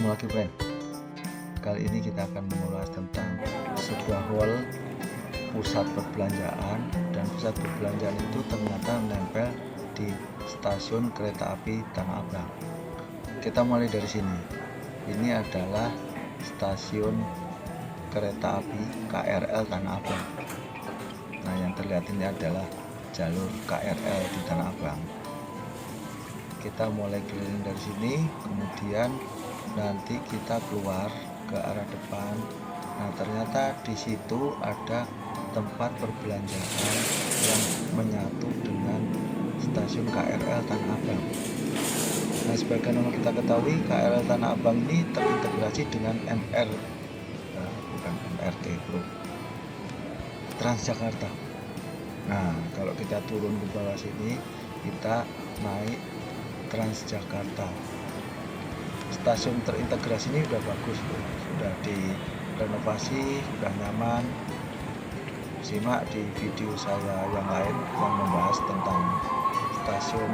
Ketemu lagi friend. Kali ini kita akan mengulas tentang sebuah hall pusat perbelanjaan, dan pusat perbelanjaan itu ternyata menempel di stasiun kereta api Tanah Abang. Kita mulai dari sini. Ini adalah stasiun kereta api KRL Tanah Abang. Nah, yang terlihat ini adalah jalur KRL di Tanah Abang. Kita mulai keliling dari sini, kemudian nanti kita keluar ke arah depan. Nah, ternyata di situ ada tempat perbelanjaan yang menyatu dengan stasiun KRL Tanah Abang. Nah, sebagaimana kita ketahui, KRL Tanah Abang ini terintegrasi dengan MRT bro, Transjakarta. Nah, kalau kita turun ke bawah sini, kita naik Transjakarta. Stasiun terintegrasi ini sudah bagus bro, sudah direnovasi, sudah nyaman. Simak di video saya yang lain yang membahas tentang stasiun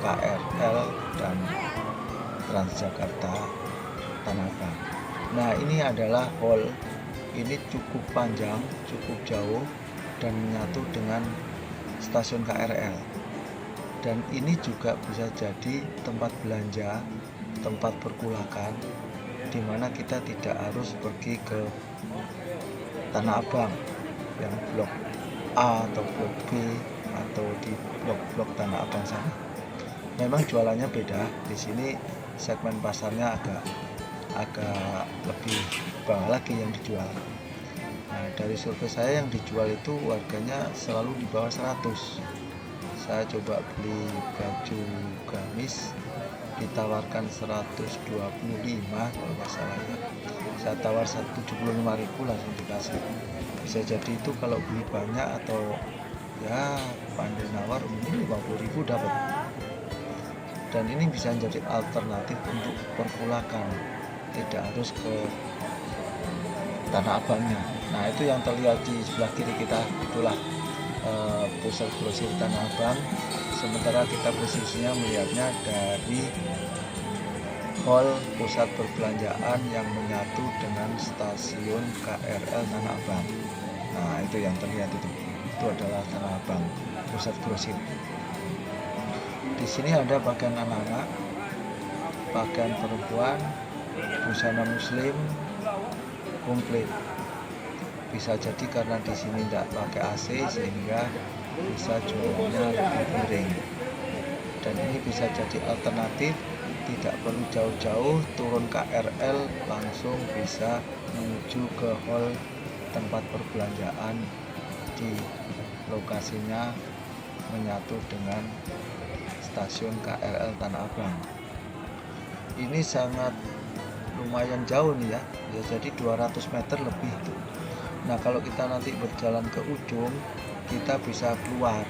KRL dan Transjakarta Tanah Abang. Nah, ini adalah hall. Ini cukup panjang, cukup jauh, dan menyatu dengan stasiun KRL. Dan ini juga bisa jadi tempat belanja, tempat perkulakan, di mana kita tidak harus pergi ke Tanah Abang yang blok A atau blok B atau di blok-blok Tanah Abang sana. Memang jualannya beda. Di sini segmen pasarnya agak lebih bawah lagi yang dijual. Nah, dari survei saya yang dijual itu harganya selalu di bawah 100. Saya coba beli baju gamis ditawarkan 125 kalau nggak salah ya. Saya tawar 175.000 langsung dikasih. Bisa jadi itu kalau beli banyak atau ya pandai nawar mungkin 50.000 dapat. Dan ini bisa menjadi alternatif untuk perkulakan, tidak harus ke Tanah Abangnya. Nah, itu yang terlihat di sebelah kiri kita, itulah pusat grosir Tanah Abang. Sementara kita posisinya melihatnya dari hall pusat perbelanjaan yang menyatu dengan stasiun KRL Tanah Abang. Nah, itu yang terlihat itu adalah Tanah Abang pusat grosir. Di sini ada pakaian anak-anak, pakaian perempuan, busana muslim, komplit. Bisa jadi karena di sini tidak pakai AC sehingga bisa jualannya lebih miring. Dan ini bisa jadi alternatif, tidak perlu jauh-jauh turun KRL, langsung bisa menuju ke hall tempat perbelanjaan di lokasinya menyatu dengan stasiun KRL Tanah Abang. Ini sangat lumayan jauh nih ya, jadi 200 meter lebih tuh. Nah, kalau kita nanti berjalan ke ujung, kita bisa keluar,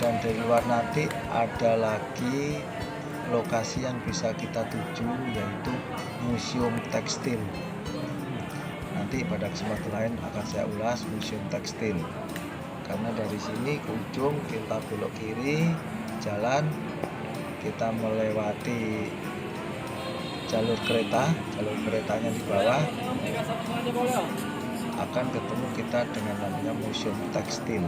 dan dari luar nanti ada lagi lokasi yang bisa kita tuju, yaitu Museum Tekstil. Nanti pada kesempatan lain akan saya ulas Museum Tekstil. Karena dari sini ke ujung kita belok kiri, jalan, kita melewati jalur keretanya di bawah, akan ketemu kita dengan namanya Museum Tekstil.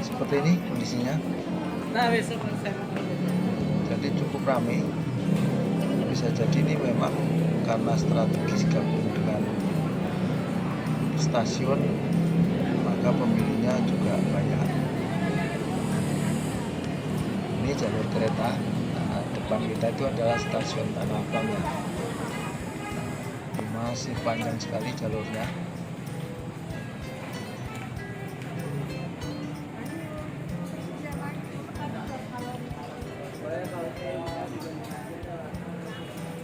Seperti ini kondisinya. Jadi cukup ramai. Bisa jadi ini memang karena strategis gabung dengan stasiun, maka pemilihnya juga banyak. Ini jalur kereta. Nah, depan kita itu adalah stasiun Tanah Abang. Masih panjang sekali jalurnya.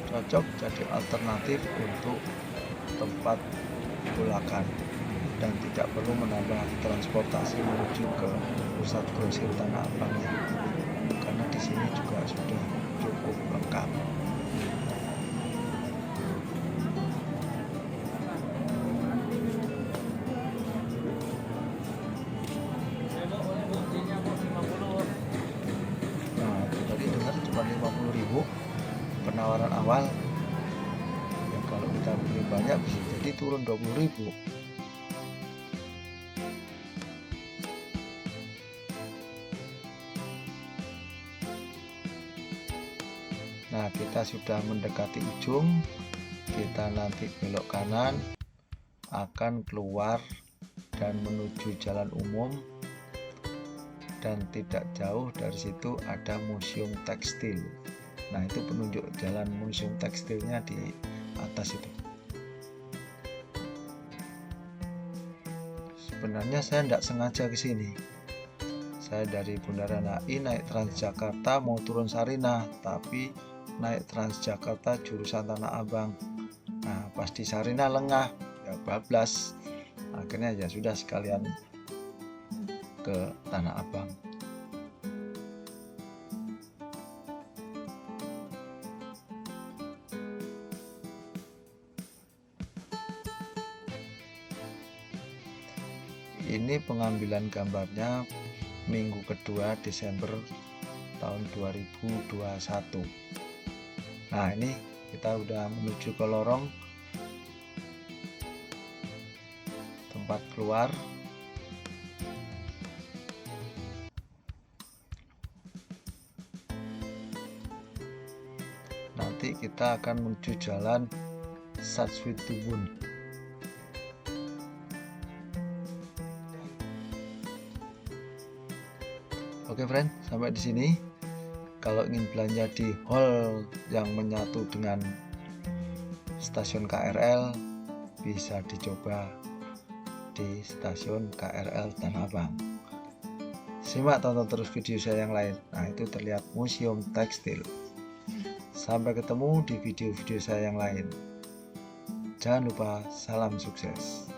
Cocok jadi alternatif untuk tempat perkulakan dan tidak perlu menambah transportasi menuju ke pusat grosir Tanah Abangnya, karena di sini juga sudah cukup lengkap. awal ya, kalau kita beli banyak bisa jadi turun 20.000. Nah, kita sudah mendekati ujung, kita nanti belok kanan akan keluar dan menuju jalan umum, dan tidak jauh dari situ ada museum tekstil. Nah, itu penunjuk jalan museum tekstilnya di atas itu. Sebenarnya saya tidak sengaja ke sini. Saya dari Bundaran HI naik Transjakarta mau turun Sarinah, tapi naik Transjakarta jurusan Tanah Abang. Nah, pas di Sarinah lengah, ya bablas. Akhirnya ya sudah sekalian ke Tanah Abang. Ini pengambilan gambarnya minggu kedua Desember tahun 2021. Nah, ini kita udah menuju ke lorong tempat keluar. Nanti kita akan menuju jalan Satswitubun. Oke friend, sampai di sini. Kalau ingin belanja di hall yang menyatu dengan stasiun KRL, bisa dicoba di stasiun KRL Tanah Abang. Simak, tonton terus video saya yang lain. Nah, itu terlihat museum tekstil. Sampai ketemu di video-video saya yang lain. Jangan lupa, salam sukses.